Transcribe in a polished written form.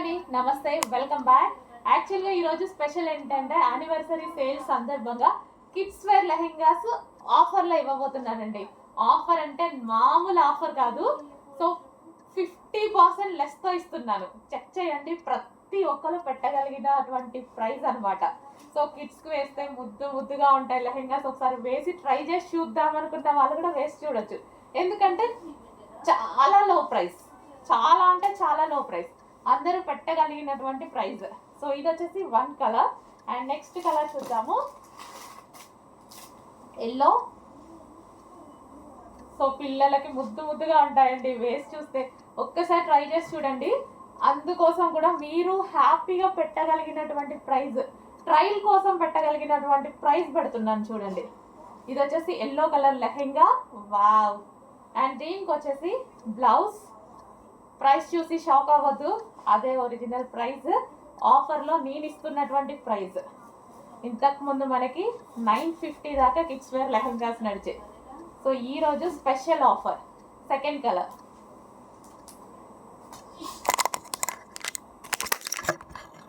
అండి, నమస్తే, welcome back. యాక్చువల్గా ఈరోజు స్పెషల్ ఏంటంటే యానివర్సరీ సేల్ సందర్భంగా కిడ్స్ వేర్ లెహెంగాస్ ఆఫర్లో ఇవ్వబోతున్నానండి. ఆఫర్ అంటే మామూలు ఆఫర్ కాదు. సో 50% లెస్తో ఇస్తున్నాను. చెక్ చేయండి, ప్రతి ఒక్కరు పెట్టగలిగినటువంటి ప్రైస్ అనమాట. సో కిడ్స్కి వేస్తే ముద్దు ముద్దుగా ఉంటాయి లెహెంగాస్. ఒకసారి వేసి ట్రై చేసి చూద్దాం అనుకుంటే వాళ్ళు కూడా వేసి చూడొచ్చు. ఎందుకంటే చాలా లో ప్రైస్, చాలా అంటే చాలా లో ప్రైస్, అందరూ పెట్టగలిగినటువంటి ప్రైస్. సో ఇది వచ్చేసి one colour. And next colour చూద్దాము, ఎల్లో. సో పిల్లలకి ముద్దు ముద్దుగా ఉంటాయండి, వేసి చూస్తే ఒక్కసారి ట్రై చేసి చూడండి. అందుకోసం కూడా మీరు హ్యాపీగా పెట్టగలిగినటువంటి ప్రైస్, ట్రయల్ కోసం పెట్టగలిగినటువంటి ప్రైస్ పెడుతున్నాను చూడండి. ఇది వచ్చేసి yellow colour lehenga, wow. And దీనికి వచ్చేసి బ్లౌజ్. ప్రైస్ చూసి షాక్ అవ్వద్దు, అదే ఒరిజినల్ ప్రైస్. ఆఫర్లో నేను ఇస్తున్నటువంటి ప్రైస్. ఇంతకుముందు మనకి 950 దాకా కిడ్స్ వేర్ లెహెంగాస్ నడిచాయి. సో ఈరోజు స్పెషల్ ఆఫర్, సెకండ్ కలర్.